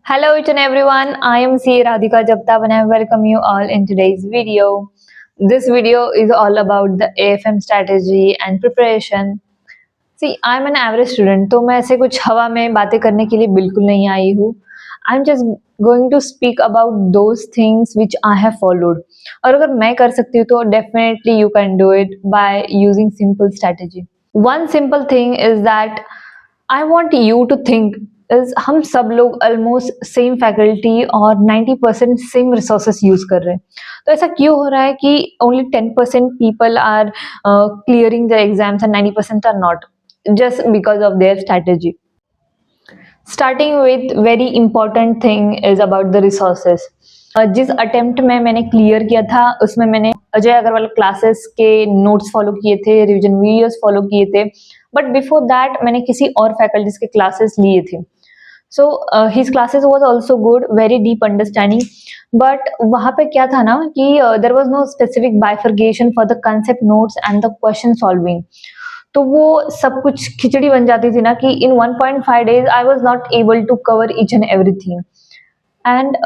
Hello each and everyone, I am C. Radhika Japta and I welcome you all in today's video. This video is all about the AFM strategy and preparation. See, I'm an average student, तो मैं ऐसे कुछ हवा में बातें करने के लिए बिल्कुल नहीं आई हूँ. I'm just going to speak about those things which I have followed. और अगर मैं कर सकती हूँ तो definitely you can do it by using simple strategy. One simple thing is that I want you to think is हम सब लोग ऑलमोस्ट सेम फैकल्टी और 90% सेम रिसोर्सेस यूज कर रहे हैं. तो ऐसा क्यों हो रहा है कि only 10% people are clearing the exams and 90% are not, just because of their strategy. Starting with very important thing is about the resources. जिस अटेम्प्ट में मैंने क्लियर किया था उसमें मैंने अजय अग्रवाल क्लासेस के नोट्स फॉलो किए थे, रिविजन वीडियोस फॉलो किए थे, बट बिफोर दैट मैंने किसी और फैकल्टीज के क्लासेस लिए थे. So his classes was also good, very deep understanding, but वहाँ पे क्या था ना कि there was no specific bifurcation for the concept notes and the question solving. तो वो सब कुछ खिचड़ी बन जाती थी ना कि in 1.5 days I was not able to cover each and everything. And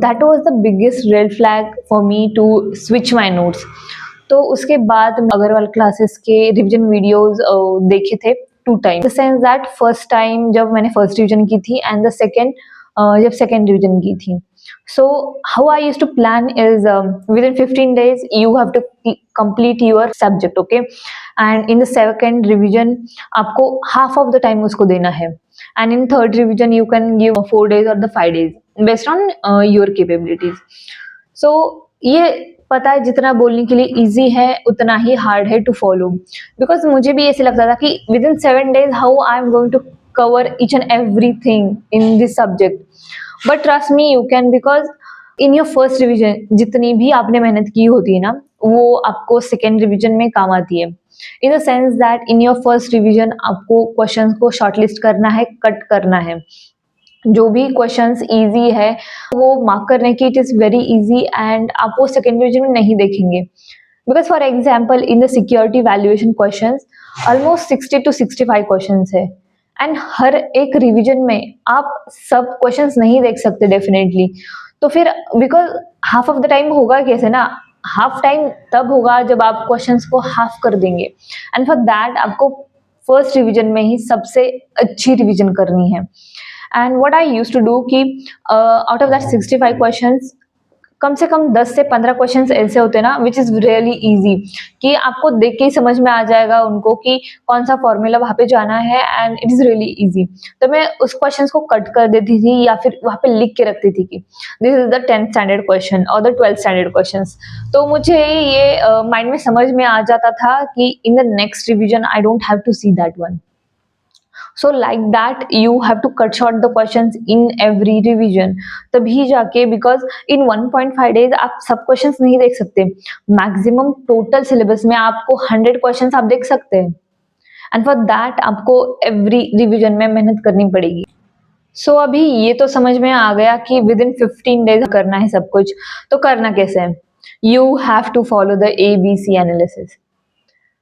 that was the biggest red flag for me to switch my notes. तो उसके बाद अग्रवाल क्लासेस के रिविजन वीडियोस देखे थे 2 time. The sense that first time जब मैंने first revision की थी एंड द सेकेंड जब सेकेंड रिविजन की थी. So how I use to plan is within 15 days you have to complete your subject, okay? And in the second revision आपको half of the time उसको देना है, and in third revision you can give 4 days or the 5 days based on your capabilities. So ये पता है जितना बोलने के लिए इजी है उतना ही हार्ड है टू फॉलो, बिकॉज मुझे भी ऐसे लगता था कि within 7 days how I am going to cover each and everything in this subject. But trust me you can, because in your first revision जितनी भी आपने मेहनत की होती है ना वो आपको सेकेंड रिविजन में काम आती है. In the sense that in your first revision आपको क्वेश्चंस को शॉर्टलिस्ट करना है, कट करना है. जो भी क्वेश्चंस इजी है वो मार्क करने की it is very easy, and आप वो सेकेंड रिविजन में नहीं देखेंगे. Because for example in the security valuation questions almost 60 to 65 questions है, एंड हर एक रिवीजन में आप सब क्वेश्चंस नहीं देख सकते डेफिनेटली. तो फिर because half of the time होगा कैसे ना, हाफ टाइम तब होगा जब आप क्वेश्चंस को हाफ कर देंगे, एंड फॉर दैट आपको फर्स्ट रिवीजन में ही सबसे अच्छी रिवीजन करनी है. And what I used to do कि आउट ऑफ दैट 65 क्वेश्चंस कम से कम 10 से 15 क्वेश्चंस ऐसे होते हैं ना विच इज रियली इजी, कि आपको देख के ही समझ में आ जाएगा उनको कि कौन सा फॉर्मूला वहाँ पे जाना है, and it is really easy. तो मैं उस क्वेश्चंस को कट कर देती थी या फिर वहाँ पे लिख के रखती थी कि this is the 10th standard question और द 12th स्टैंडर्ड क्वेश्चंस. तो मुझे ये माइंड में समझ में आ जाता था कि in the next revision I don't have to see that one. So like that you have to cut short the questions in every revision, तभी जाके, बिकॉज इन 1.5 days आप सब क्वेश्चंस नहीं देख सकते. मैक्सिमम टोटल सिलेबस में आपको 100 questions आप देख सकते हैं, एंड फॉर दैट आपको एवरी रिवीजन में मेहनत करनी पड़ेगी. सो अभी ये तो समझ में आ गया कि विद इन 15 days करना है सब कुछ. तो करना कैसे है? You have to follow the ABC analysis.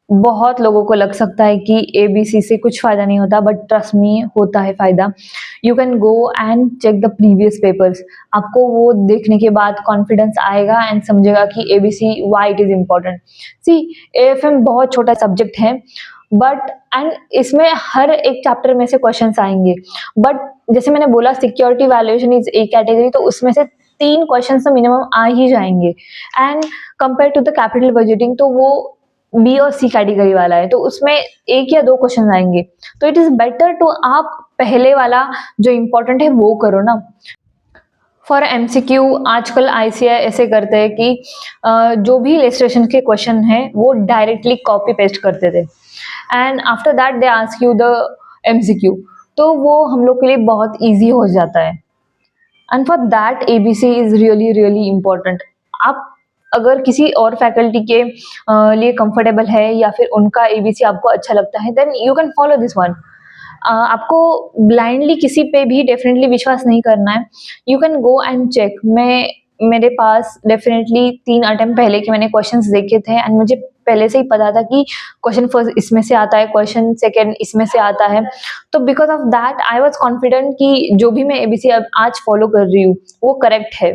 बहुत लोगों को लग सकता है कि ABC से कुछ फायदा नहीं होता, बट ट्रस्ट मी होता है फायदा. You can go and check the previous papers. आपको वो देखने के बाद कॉन्फिडेंस आएगा एंड समझेगा कि ABC why it is important. See, AFM बहुत छोटा सब्जेक्ट है, बट एंड इसमें हर एक चैप्टर में से क्वेश्चंस आएंगे. बट जैसे मैंने बोला security valuation is A category, तो उसमें से 3 क्वेश्चन तो मिनिमम आ ही जाएंगे. And compare to the capital budgeting तो वो बी और सी कैटेगरी वाला है, तो उसमें 1 या 2 क्वेश्चन आएंगे. तो इट इज बेटर टू आप पहले वाला जो इम्पोर्टेंट है वो करो ना. फॉर MCQ आजकल ICAI ऐसे करते हैं कि जो भी इलस्ट्रेशन के क्वेश्चन है वो डायरेक्टली कॉपी पेस्ट करते थे, and after that they ask you the MCQ. तो वो हम लोग के लिए बहुत ईजी हो जाता है, and for that ABC is really really important. आप अगर किसी और फैकल्टी के लिए कंफर्टेबल है या फिर उनका ABC आपको अच्छा लगता है, then you can follow this one. आपको ब्लाइंडली किसी पे भी डेफिनेटली विश्वास नहीं करना है. You can go and check. मैं मेरे पास डेफिनेटली 3 अटेम्प्ट पहले के मैंने क्वेश्चंस देखे थे एंड मुझे पहले से ही पता था कि क्वेश्चन फर्स्ट इसमें से आता है, क्वेश्चन सेकंड इसमें से आता है। तो because of that I was confident कि जो भी मैं एबीसी अब आज फॉलो कर रही हूँ, वो करेक्ट है।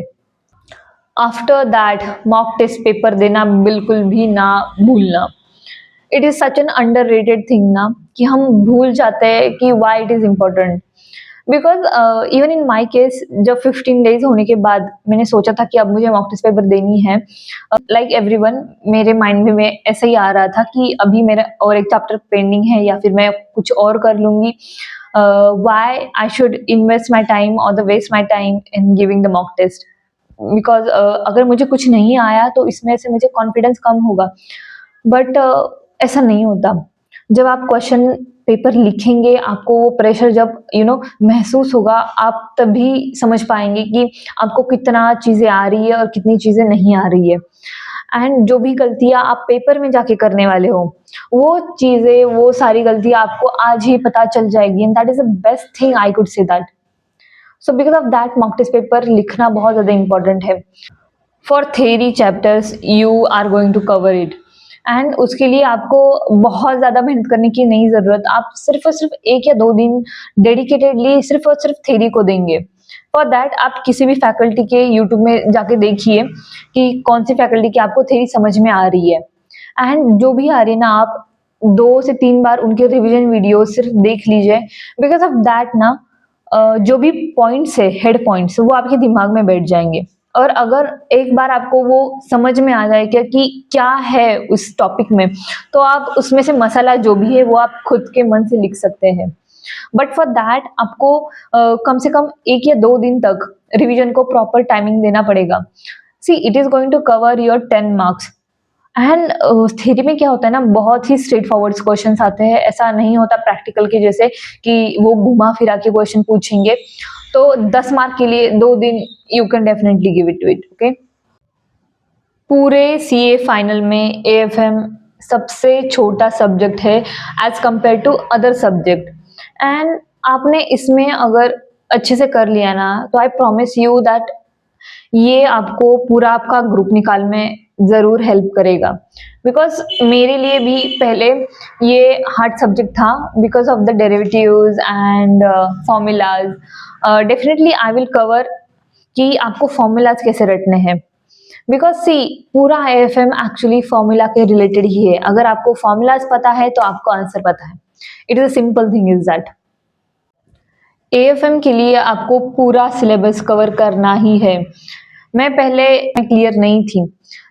After that mock test paper देना बिल्कुल भी ना भूलना। It is such an underrated thing ना कि हम भूल जाते हैं कि why it is important. Because even in my case जब 15 डेज़ होने के बाद मैंने सोचा था कि अब मुझे मॉक टेस्ट पेपर देनी है, लाइक एवरीवन मेरे माइंड में ऐसा ही आ रहा था कि अभी मेरा और एक चैप्टर पेंडिंग है या फिर मैं कुछ और कर लूँगी। Why I should invest my time और the waste my time in giving the mock test. Because अगर मुझे कुछ नहीं आया तो इसमें से मुझे कॉन्फिडेंस कम होगा। बट ऐसा नहीं होता। जब आप क्वेश्चन पेपर लिखेंगे, आपको वो प्रेशर जब महसूस होगा, आप तभी समझ पाएँगे कि आपको कितना चीज़ें आ रही है और कितनी चीज़ें नहीं आ रही है। एंड जो भी गलतियाँ आप पेपर में जाके करने वाले हो, वो चीज़ें, वो सारी गलतियाँ आपको आज ही पता चल जाएगी and that is the best thing I could say that. So because of that mock test paper लिखना बहुत ज़्यादा इम्पोर्टेंट है। For theory chapters you are going to cover it and उसके लिए आपको बहुत ज़्यादा मेहनत करने की नहीं ज़रूरत। आप सिर्फ और सिर्फ 1 या 2 दिन डेडिकेटेडली सिर्फ और सिर्फ थ्योरी को देंगे। फॉर दैट आप किसी भी फैकल्टी के यूट्यूब में जाके देखिए कि कौन सी फैकल्टी की आपको थ्योरी समझ में आ रही है एंड जो भी आ रही है ना, आप 2 से 3 बार उनके रिवीजन वीडियो सिर्फ देख लीजिए। बिकॉज़ ऑफ दैट ना जो भी पॉइंट्स है, हेड पॉइंट्स, वो आपके दिमाग में बैठ जाएँगे। और अगर एक बार आपको वो समझ में आ जाए कि क्या है उस टॉपिक में, तो आप उसमें से मसाला जो भी है वो आप खुद के मन से लिख सकते हैं। बट फॉर दैट आपको कम से कम 1 या 2 दिन तक रिवीजन को प्रॉपर टाइमिंग देना पड़ेगा। See it is going to cover your 10 marks and theory में क्या होता है ना, बहुत ही स्ट्रेट फॉरवर्ड क्वेश्चंस आते हैं। ऐसा नहीं होता प्रैक्टिकल के जैसे कि वो घुमा फिरा के क्वेश्चन पूछेंगे। तो 10 मार्क के लिए 2 दिन you can definitely give it to it, okay. पूरे सीए फाइनल में एएफएम सबसे छोटा सब्जेक्ट है as compare to other subject and आपने इसमें अगर अच्छे से कर लिया ना, तो आई प्रॉमिस यू दैट ये आपको पूरा आपका ग्रुप निकाल में ज़रूर हेल्प करेगा। बिकॉज़ मेरे लिए भी पहले ये हार्ड सब्जेक्ट था because of the derivatives and formulas. Definitely I will cover कि आपको फॉर्मूलाज कैसे रटने हैं। बिकॉज़ सी पूरा एएफएम एक्चुअली फॉर्मूला के रिलेटेड ही है। अगर आपको फॉर्मूलाज पता है तो आपको आंसर पता है। It is a simple thing is that. AFM के लिए आपको पूरा सिलेबस कवर करना ही है। मैं पहले क्लियर नहीं थी,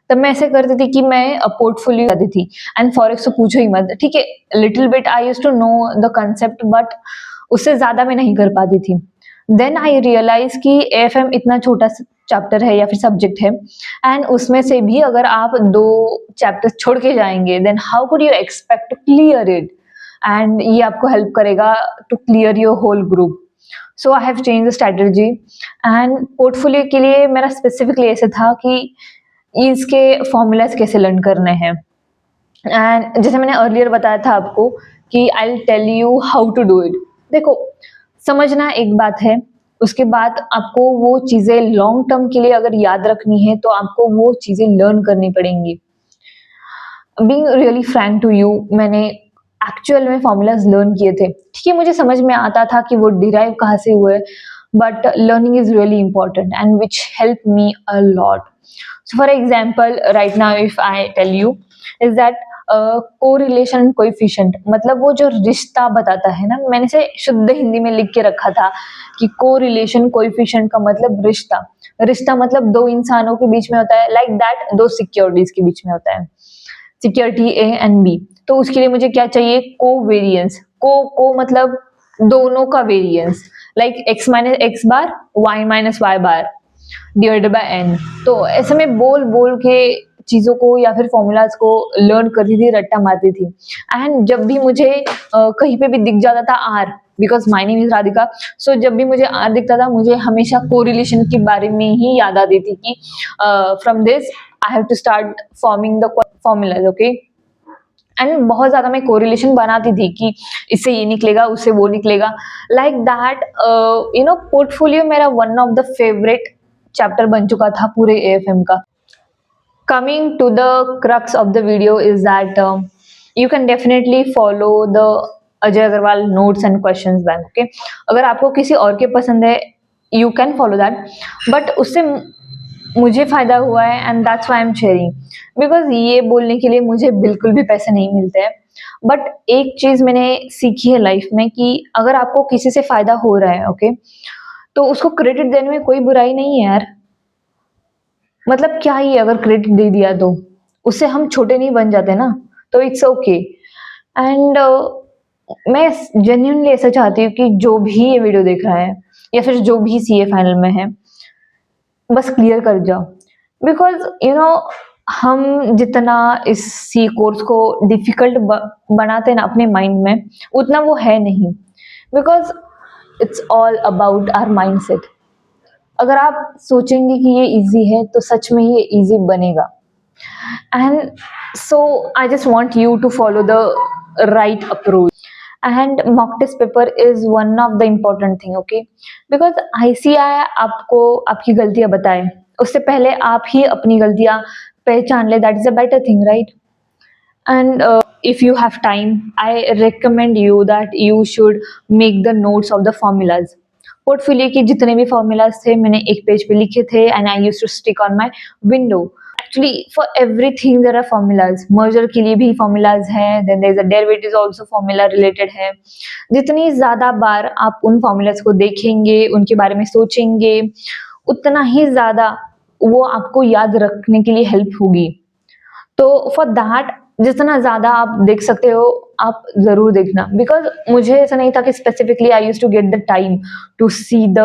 तब मैं ऐसे करती थी कि मैं पोर्टफोलियो करती थी एंड फॉरेक्स तो पूछो ही मत। ठीक है, little bit I used to know the concept but उससे ज़्यादा मैं नहीं कर पाती थी। देन आई रियलाइज कि एएफएम इतना छोटा चैप्टर है या फिर सब्जेक्ट है एंड उसमें से भी अगर आप 2 चैप्टर्स छोड़ के जाएंगे then how could you expect to clear it. And ये आपको हेल्प करेगा to clear your whole group. So I have change the strategy and portfolio के लिए मेरा स्पेसिफिकली ऐसे था कि इसके फॉर्मूलाज कैसे लर्न करने हैं। एंड जैसे मैंने अर्लियर बताया था आपको कि I will tell you how to do it. देखो, समझना एक बात है, उसके बाद आपको वो चीज़ें लॉन्ग टर्म के लिए अगर याद रखनी है तो आपको वो चीज़ें लर्न करनी पड़ेंगी। Being really frank to you, मैंने एक्चुअल में फॉर्मूलाज लर्न किए थे। ठीक है, मुझे समझ में आता था कि वो डिराइव कहाँ से हुए, but learning is really important and which help me a lot. So for example right now if I tell you is that correlation coefficient, मतलब वो जो रिश्ता बताता है ना, मैंने से शुद्ध हिंदी में लिख के रखा था कि कोरिलेशन कोएफिशिएंट का मतलब रिश्ता। रिश्ता मतलब 2 इंसानों के बीच में होता है, लाइक दैट 2 सिक्योरिटीज के बीच में होता है, सिक्योरिटी ए एंड बी। तो उसके लिए मुझे क्या चाहिए, कोवेरिएंस। को मतलब दोनों का variance, like x minus x bar, y minus y bar divided by n। तो ऐसे में बोल बोल के चीज़ों को या फिर फॉर्मूलाज को लर्न करती थी, रट्टा मारती थी। एंड जब भी मुझे कहीं पे भी दिख जाता था R, because my name is Radhika, so जब भी मुझे आर दिखता था मुझे हमेशा कोरिलेशन के बारे में ही याद आती थी कि from this I have to start forming the formulas, okay. And बहुत ज़्यादा मैं कोरिलेशन बनाती थी कि इससे ये निकलेगा, उससे वो निकलेगा, लाइक दैट। पोर्टफोलियो मेरा one of the favourite chapter बन चुका था पूरे एएफएम का। Coming to the crux of the video is that you can definitely follow the Ajay Agarwal notes and questions bank. Okay, अगर आपको किसी और के पसंद है you can follow that, but उससे मुझे फायदा हुआ है and that's why I am sharing, because ये बोलने के लिए मुझे बिल्कुल भी पैसे नहीं मिलते हैं। बट एक चीज मैंने सीखी है लाइफ में कि अगर आपको किसी से फायदा हो रहा है ओके, तो उसको क्रेडिट देने में कोई बुराई नहीं है यार। मतलब क्या ही अगर क्रेडिट दे दिया तो उससे हम छोटे नहीं बन जाते ना, तो इट्स ओके। एंड मैं जेन्युइनली ऐसा चाहती हूँ कि जो भी ये वीडियो देख रहा है या फिर जो भी सीए फाइनल में है बस क्लियर कर जाओ, बिकॉज यू नो हम जितना इस सी कोर्स को डिफिकल्ट बनाते हैं ना अपने माइंड में, उतना वो है नहीं, because it's all about our mindset. अगर आप सोचेंगे कि ये इजी है तो सच में ये इजी बनेगा। And so I just want you to follow the right approach, and mock test paper is one of the important thing okay, because ICAI आपको आपकी गलतियां बताए उससे पहले आप ही अपनी गलतियां पहचान ले, that is a better thing right. And if you have time, I recommend you that you should make the notes of the formulas. Portfolio के जितने भी फॉर्मूलाज थे मैंने एक पेज पे लिखे थे and I used to stick on my window. Actually for everything there are formulas, merger के लिए भी फॉर्मूलाज हैं, then there is a derivative also formula related है। जितनी ज्यादा बार आप उन फॉर्मूलाज को देखेंगे, उनके बारे में सोचेंगे, उतना ही ज्यादा वो आपको याद रखने के लिए हेल्प होगी। तो फॉर दैट जितना ज्यादा आप देख सकते हो आप जरूर देखना, बिकॉज मुझे ऐसा नहीं था कि specifically I use to get the time to see the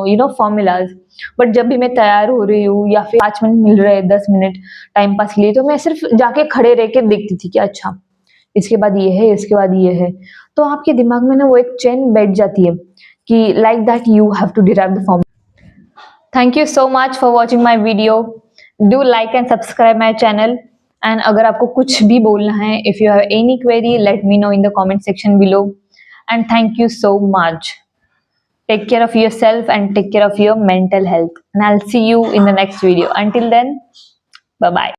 you know formulas, but जब भी मैं तैयार हो रही हूँ या फिर 5 मिनट मिल रहे हैं 10 मिनट टाइम पास के लिए, तो मैं सिर्फ जाके खड़े रह के देखती थी कि अच्छा इसके बाद ये है, इसके बाद ये है, तो आपके दिमाग में ना वो एक चेन बैठ जाती है कि like that you have to derive the formula. Thank you so much for watching my video, do like and subscribe my channel. And अगर आपको कुछ भी बोलना है, if you have any query let me know in the comment section below. And thank you so much, take care of yourself and take care of your mental health, and I'll see you in the next video. Until then, bye bye.